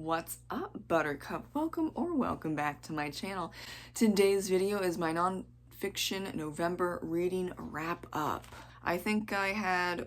What's up, Buttercup? Welcome back to my channel. Today's video is my Nonfiction November reading wrap up. I think I had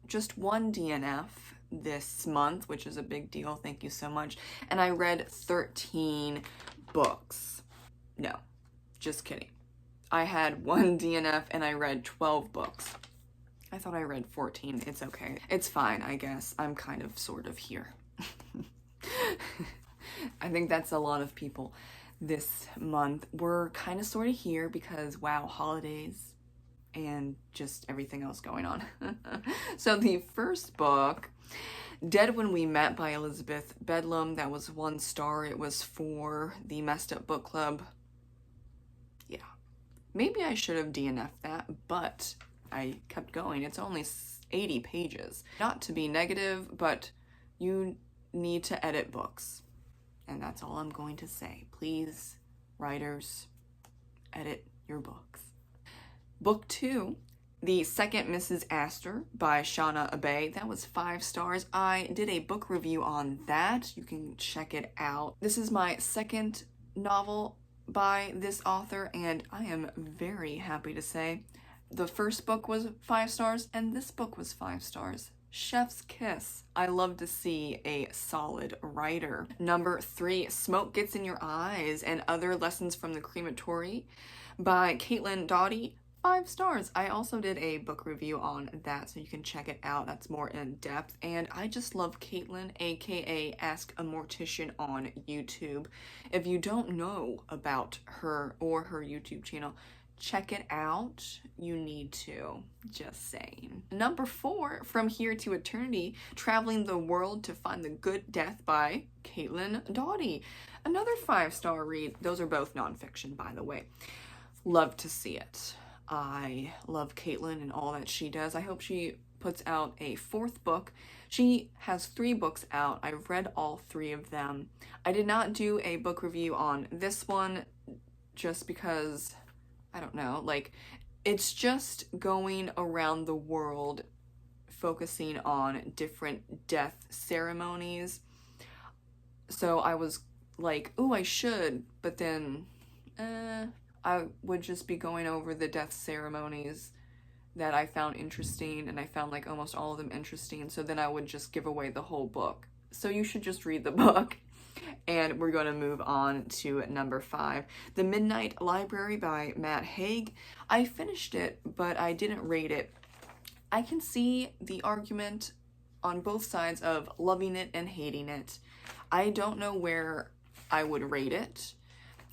just one DNF this month, which is a big deal. Thank you so much. And I read 13 books. No, just kidding. I had one DNF and I read 12 books. I thought I read 14. It's okay. It's fine, I guess. I'm kind of sort of here. I think that's a lot of people this month. We're kind of sort of here because, wow, holidays and just everything else going on. So the first book, Dead When We Met by Elizabeth Bedlam, that was 1 star. It was for the Messed Up Book Club. Yeah, maybe I should have DNF'd that, but I kept going. It's only 80 pages. Not to be negative, but you need to edit books, and that's all I'm going to say. Please, writers, edit your books. Book 2, The Second Mrs. Astor by Shauna Abbey, that was 5 stars. I did a book review on that. You can check it out. This is my second novel by this author, and I am very happy to say the first book was 5 stars and this book was 5 stars. Chef's kiss. I love to see a solid writer. Number 3, Smoke Gets in Your Eyes and Other Lessons from the Crematory by Caitlin Doughty. 5 stars. I also did a book review on that, so you can check it out. That's more in depth. And I just love Caitlin, aka Ask a Mortician on YouTube. If you don't know about her or her YouTube channel, check it out. You need to. Just saying. Number 4, From Here to Eternity, Traveling the World to Find the Good Death by Caitlin Doughty. Another 5-star read. Those are both nonfiction, by the way. Love to see it. I love Caitlin and all that she does. I hope she puts out a 4th book. She has 3 books out. I've read all 3 of them. I did not do a book review on this one just because, I don't know, like, it's just going around the world focusing on different death ceremonies. So I was like, ooh, I should, but then I would just be going over the death ceremonies that I found interesting, and I found like almost all of them interesting, so then I would just give away the whole book. So you should just read the book. And we're going to move on to number 5, The Midnight Library by Matt Haig. I finished it, but I didn't rate it. I can see the argument on both sides of loving it and hating it. I don't know where I would rate it.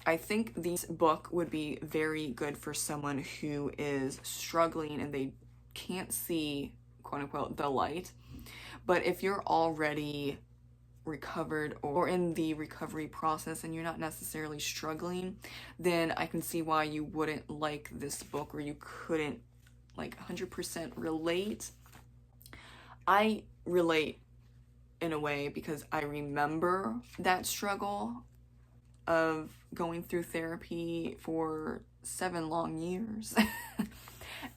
I think this book would be very good for someone who is struggling and they can't see, quote unquote, the light. But if you're already recovered or in the recovery process and you're not necessarily struggling, then I can see why you wouldn't like this book, or you couldn't like 100% relate. I relate in a way because I remember that struggle of going through therapy for 7 long years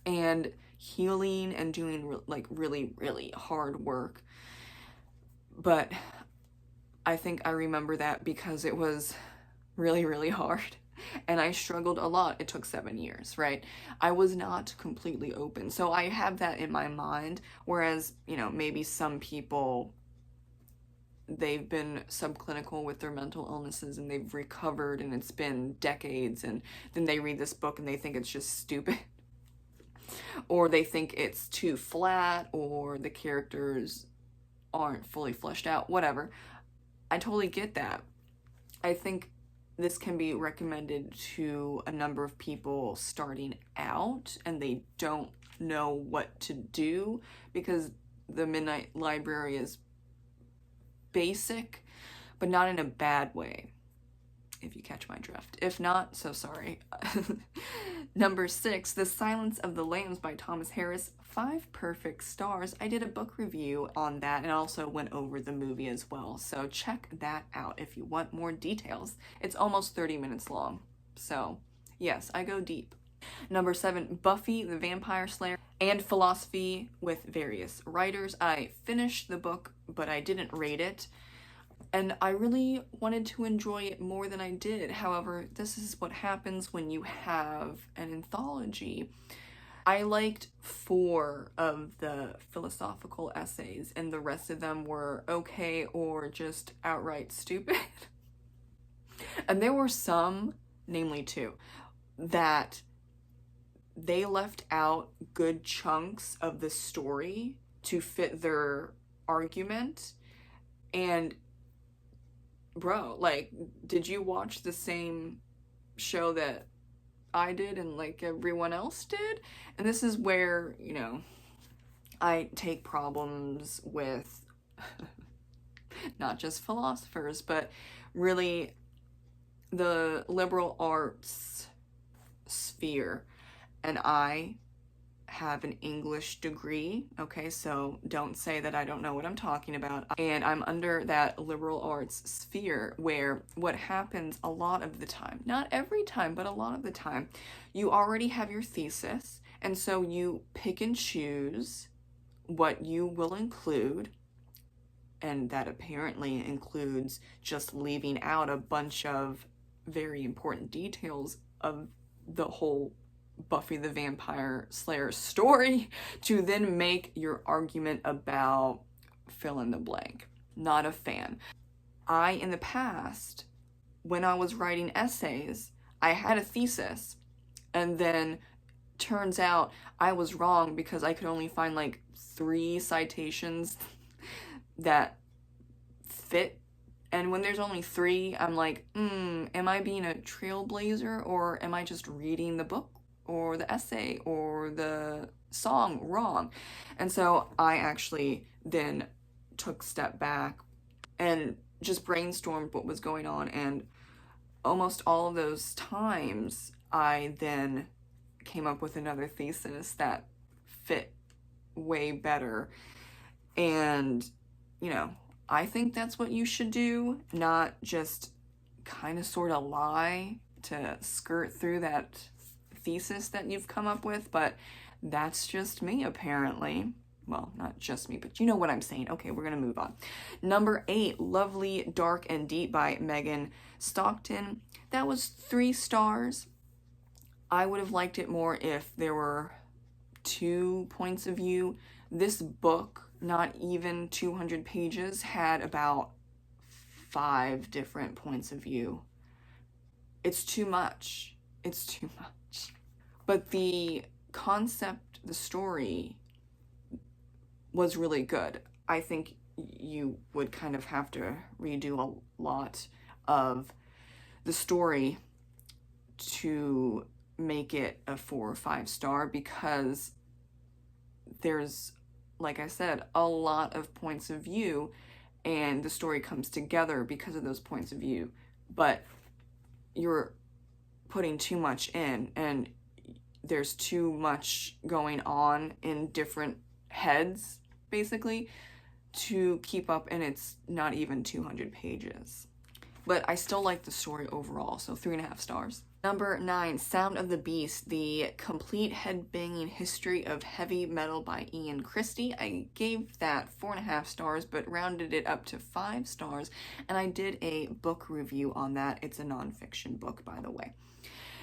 and healing and doing like really, really hard work. But I think I remember that because it was really, really hard and I struggled a lot. It took 7 years, right? I was not completely open. So I have that in my mind, whereas, you know, maybe some people, they've been subclinical with their mental illnesses and they've recovered and it's been decades, and then they read this book and they think it's just stupid. Or they think it's too flat, or the characters aren't fully fleshed out, whatever. I totally get that. I think this can be recommended to a number of people starting out and they don't know what to do, because The Midnight Library is basic, but not in a bad way, if you catch my drift. If not, so sorry. Number 6, The Silence of the Lambs by Thomas Harris, 5 perfect stars. I did a book review on that and also went over the movie as well, so check that out if you want more details. It's almost 30 minutes long, so yes, I go deep. Number 7, Buffy the Vampire Slayer and Philosophy with Various Writers. I finished the book, but I didn't rate it. And I really wanted to enjoy it more than I did. However, this is what happens when you have an anthology. I liked 4 of the philosophical essays, and the rest of them were okay or just outright stupid. And there were some, namely 2, that they left out good chunks of the story to fit their argument. And bro, like, did you watch the same show that I did and like everyone else did? And this is where, you know, I take problems with not just philosophers, but really the liberal arts sphere. And I have an English degree, okay, so don't say that I don't know what I'm talking about. And I'm under that liberal arts sphere where what happens a lot of the time, not every time, but a lot of the time, you already have your thesis, and so you pick and choose what you will include, and that apparently includes just leaving out a bunch of very important details of the whole Buffy the Vampire Slayer story to then make your argument about fill in the blank. Not a fan. In the past, when I was writing essays, I had a thesis, and then turns out I was wrong because I could only find like 3 citations that fit. And when there's only 3, I'm like, am I being a trailblazer, or am I just reading the book or the essay or the song wrong? And so I actually then took a step back and just brainstormed what was going on, and almost all of those times I then came up with another thesis that fit way better. And, you know, I think that's what you should do, not just kind of sort of lie to skirt through that thesis that you've come up with. But that's just me, apparently. Well, not just me, but you know what I'm saying. Okay, we're gonna move on. Number 8, Lovely, Dark, and Deep by Megan Stockton. That was 3 stars. I would have liked it more if there were 2 points of view. This book, not even 200 pages, had about 5 different points of view. It's too much. It's too much. But the concept, the story, was really good. I think you would kind of have to redo a lot of the story to make it a 4 or 5 star, because there's, like I said, a lot of points of view, and the story comes together because of those points of view. But you're putting too much in, and there's too much going on in different heads, basically, to keep up, and it's not even 200 pages. But I still like the story overall, so 3.5 stars. Number 9, Sound of the Beast, the complete head-banging history of heavy metal by Ian Christie. I gave that 4.5 stars, but rounded it up to 5 stars, and I did a book review on that. It's a nonfiction book, by the way.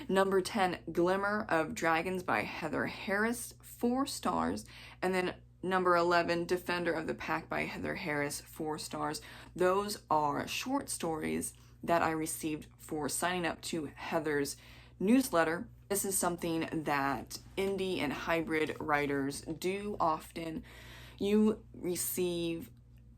Number 10, Glimmer of Dragons by Heather Harris, 4 stars. And then number 11, Defender of the Pack by Heather Harris, 4 stars. Those are short stories that I received for signing up to Heather's newsletter. This is something that indie and hybrid writers do often. You receive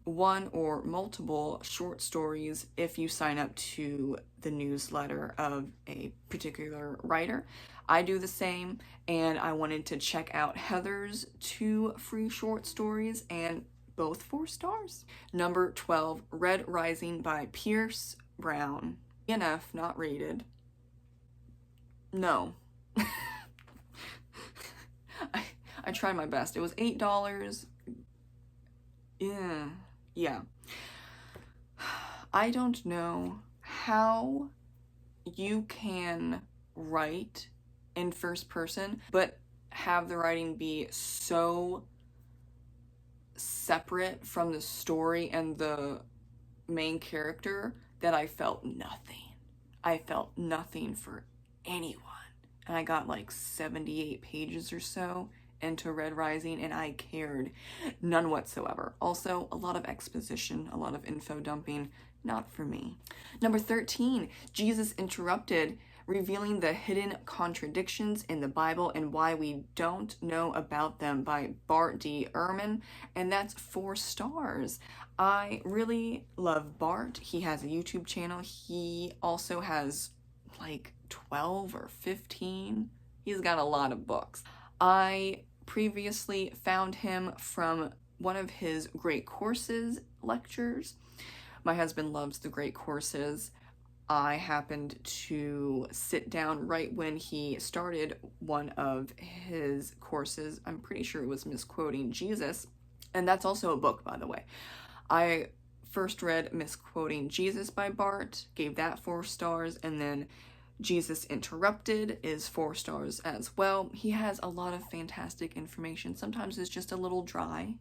1 or multiple short stories if you sign up to the newsletter of a particular writer. I do the same, and I wanted to check out Heather's 2 free short stories, and both 4 stars. Number 12, Red Rising by Pierce Brown. ENF, not rated. No. I tried my best. It was $8. Yeah. I don't know how you can write in first person, but have the writing be so separate from the story and the main character that I felt nothing. I felt nothing for anyone. And I got like 78 pages or so into Red Rising, and I cared none whatsoever. Also, a lot of exposition, a lot of info dumping, not for me. Number 13, Jesus Interrupted, revealing the hidden contradictions in the Bible and why we don't know about them, by Bart D. Ehrman, and that's 4 stars. I really love Bart. He has a YouTube channel. He also has like 12 or 15. He's got a lot of books. I previously found him from one of his Great Courses lectures. My husband loves the Great Courses. I happened to sit down right when he started one of his courses. I'm pretty sure it was Misquoting Jesus, and that's also a book, by the way. I first read Misquoting Jesus by Bart, gave that 4 stars, and then Jesus Interrupted is 4 stars as well. He has a lot of fantastic information. Sometimes it's just a little dry,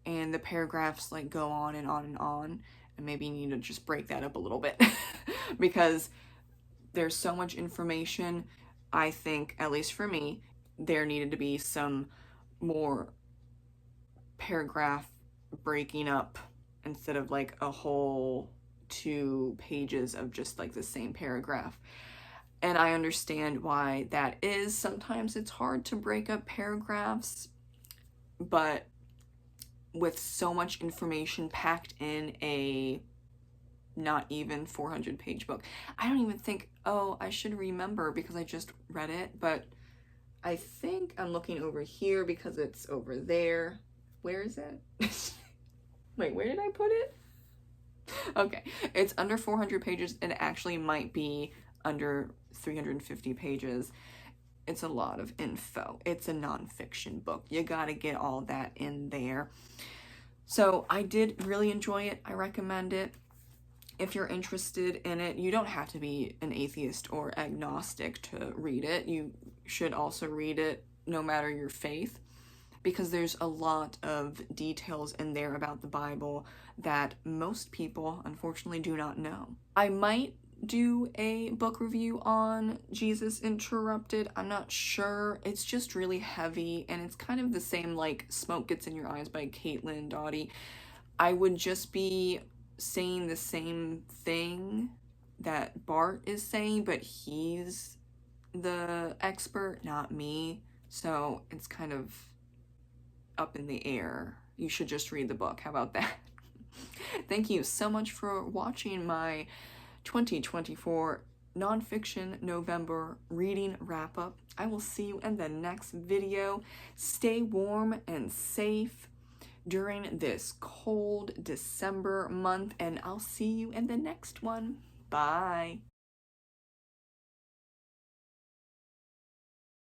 and the paragraphs like go on and on and on, and maybe you need to just break that up a little bit because there's so much information. I think, at least for me, there needed to be some more paragraph breaking up instead of like a whole 2 pages of just like the same paragraph. And I understand why that is. Sometimes it's hard to break up paragraphs, but with so much information packed in a not even 400-page book, I don't even think, oh, I should remember because I just read it, but I think I'm looking over here because it's over there. Where is it? Wait, where did I put it? Okay, it's under 400 pages. It actually might be under 350 pages. It's a lot of info. It's a nonfiction book. You gotta get all that in there. So I did really enjoy it. I recommend it. If you're interested in it, you don't have to be an atheist or agnostic to read it. You should also read it no matter your faith, because there's a lot of details in there about the Bible that most people unfortunately do not know. I might do a book review on Jesus Interrupted. I'm not sure. It's just really heavy, and it's kind of the same like Smoke Gets in Your Eyes by Caitlin Doughty. I would just be saying the same thing that Bart is saying, but he's the expert, not me. So it's kind of up in the air. You should just read the book. How about that? Thank you so much for watching my 2024 Nonfiction November reading wrap-up. I will see you in the next video. Stay warm and safe during this cold December month, and I'll see you in the next one. Bye.